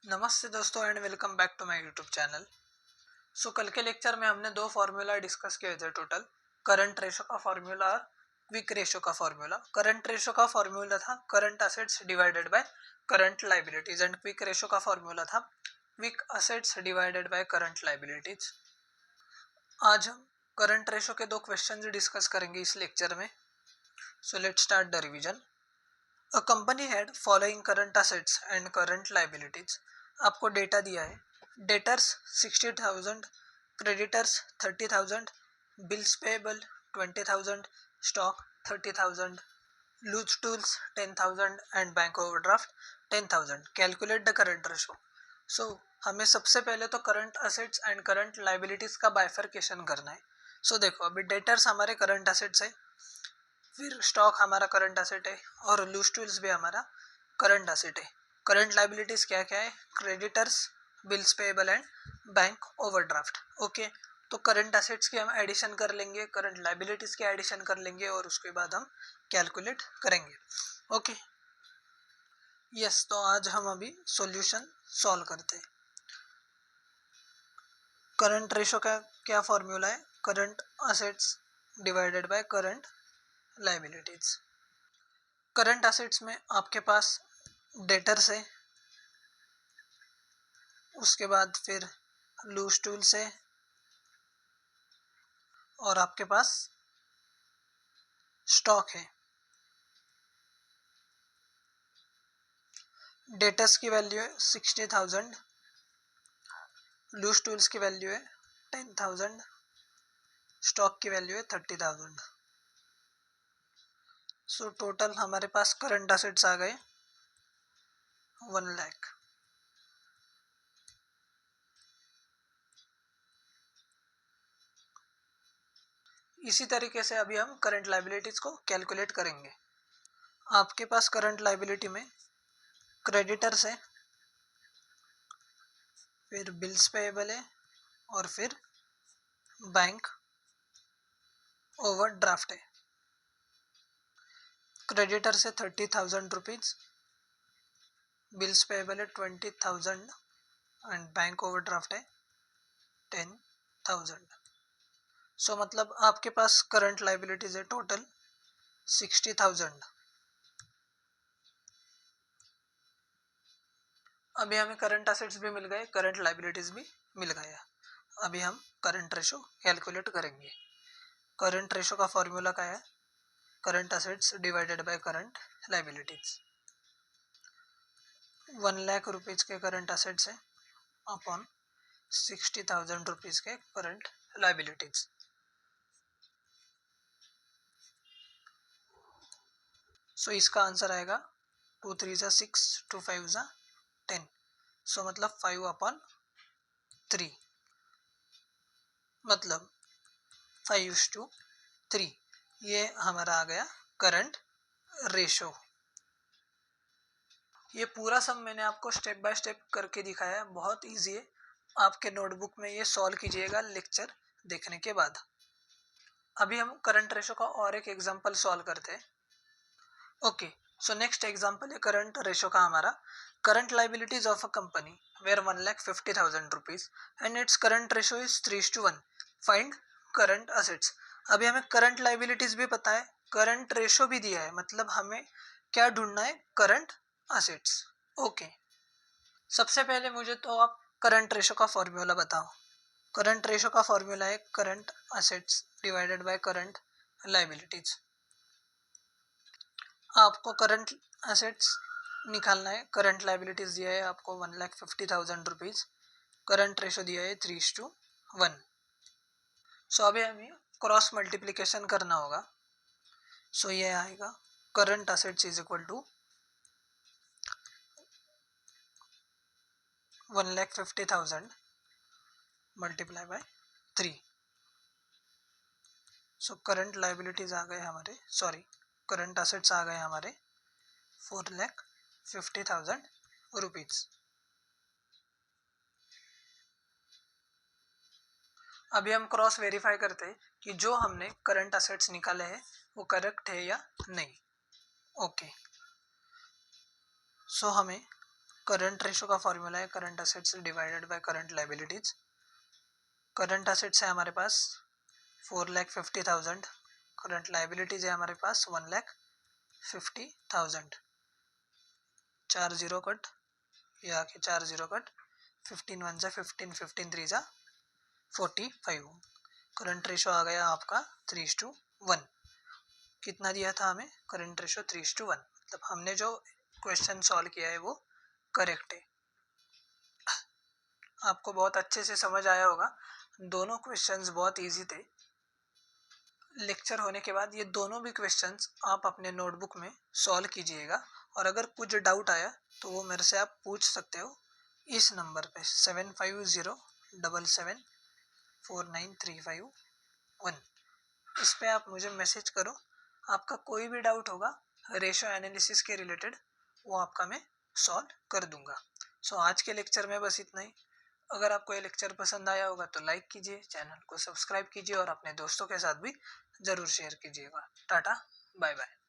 नमस्ते दोस्तों and welcome back to my YouTube channel. कल के लेक्चर में हमने दो फार्मूला डिस्कस किए थे टोटल। करंट रेशो का फार्मूला और क्विक रेशो का फार्मूला। करंट रेशो का फार्मूला था current assets divided by current liabilities and quick ratio का फार्मूला था quick assets divided by current liabilities. आज हम करंट रेशो के दो क्वेश्चन डिस्कस करेंगे इस लेक्चर में। Let's start the revision. A company had following current assets and current liabilities. आपको डेटा दिया है। Debtors 60,000, creditors 30,000, bills payable 20,000, stock 30,000, loose tools 10,000 and bank overdraft 10,000। Calculate the current ratio. हमें सबसे पहले तो current assets and current liabilities का bifurcation करना है। देखो अभी डेटर्स हमारे करंट असेट्स है, फिर स्टॉक हमारा करंट असेट है और लूज टूल्स भी हमारा करंट असेट है। करंट लाइबिलिटीज क्या क्या है? Creditors, bills payable and bank overdraft. Okay, तो करंट असेट्स की हम एडिशन कर लेंगे, करंट लाइबिलिटीज की एडिशन कर लेंगे और उसके बाद हम कैलकुलेट करेंगे। ओके यस, तो आज हम अभी सॉल्यूशन सॉल्व करते हैं। करंट रेशो का क्या फॉर्मूला है? Current assets divided by current liabilities. Current assets में आपके पास डेटर्स है, उसके बाद फिर लूज टूल्स है और आपके पास स्टॉक है। डेटर्स की वैल्यू है 60,000, लूज टूल्स की वैल्यू है 10,000, स्टॉक की वैल्यू है 30,000। टोटल हमारे पास करंट असेट्स आ गए 1 लाख। इसी तरीके से अभी हम करंट लाइबिलिटीज को कैलकुलेट करेंगे। आपके पास करंट लाइबिलिटी में क्रेडिटर्स है, फिर बिल्स पेएबल है और फिर बैंक ओवरड्राफ्ट है। क्रेडिटर से 30,000 रुपीज, बिल्स पेएबल है 20,000 एंड बैंक ओवरड्राफ्ट है 10,000। मतलब आपके पास करंट लाइबिलिटीज है टोटल 60,000। अभी हमें करंट असेट्स भी मिल गए, करंट लाइबिलिटीज भी मिल गया। अभी हम करंट रेशो कैलकुलेट करेंगे। करंट रेशो का फॉर्मूला क्या है? Current assets divided by current liabilities. 1 lakh rupees के करंट असेट्स है अपॉन 60,000 रुपीज के करंट लाइबिलिटीज। इसका आंसर आएगा 2 3 जा 6, 2 5 जा 10। मतलब 5/3, मतलब 5:3। ये हमारा आ गया करंट रेशो। ये पूरा सम मैंने आपको स्टेप बाय स्टेप करके दिखाया है, बहुत इजी है। आपके नोटबुक में ये सॉल्व कीजिएगा लेक्चर देखने के बाद। अभी हम करंट रेशो का और एक एग्जांपल सॉल्व करते हैं। ओके, नेक्स्ट एग्जांपल है करंट रेशो का हमारा। Current liabilities of a company were 1,50,000 rupees and it's current ratio is 3:1। Find current assets. अभी हमें करंट लाइबिलिटीज भी पता है, करंट रेशो भी दिया है, मतलब हमें क्या ढूंढना है? Current assets. ओके, सबसे पहले मुझे तो आप करंट रेशो का फॉर्मूला बताओ। करंट रेशो का फॉर्मूला है current assets divided by current liabilities. आपको करंट असेट्स निकालना है, करंट लाइबिलिटीज दिया है आपको 1,50,000 रुपीज, करंट रेशो दिया है 3:1। अभी हमें क्रॉस मल्टीप्लीकेशन करना होगा। ये आएगा current assets is equal to 1,50,000 multiply by 3। Current liabilities आ गए हमारे, सॉरी करंट असेट्स आ गए हमारे 4,50,000 रुपीज। अभी हम क्रॉस वेरीफाई करते हैं कि जो हमने करंट असेट्स निकाले हैं वो करेक्ट है या नहीं। ओके, हमें करंट रेशो का फॉर्मूला है current assets divided by current liabilities. Current assets है हमारे पास 4,50,000, करंट लाइबिलिटीज है हमारे पास 1,50,000। 4 जीरो कट, ये आके 4 जीरो कट, 15 1 जा 15, 15 3 जा 45। करंट रेशो आ गया आपका 3:1। कितना दिया था हमें? Current ratio 3:1। मतलब हमने जो क्वेश्चन सॉल्व किया है वो करेक्ट है। आपको बहुत अच्छे से समझ आया होगा, दोनों क्वेश्चंस बहुत इजी थे। लेक्चर होने के बाद ये दोनों भी क्वेश्चंस आप अपने नोटबुक में सॉल्व कीजिएगा, और अगर कुछ डाउट आया तो वो मेरे से आप पूछ सकते हो इस नंबर पे 7507774935 इस पे आप मुझे मैसेज करो। आपका कोई भी डाउट होगा रेशो एनालिसिस के रिलेटेड, वो आपका मैं सॉल्व कर दूंगा। सो आज के लेक्चर में बस इतना ही। अगर आपको ये लेक्चर पसंद आया होगा तो लाइक कीजिए, चैनल को सब्सक्राइब कीजिए और अपने दोस्तों के साथ भी ज़रूर शेयर कीजिएगा। Tata bye bye.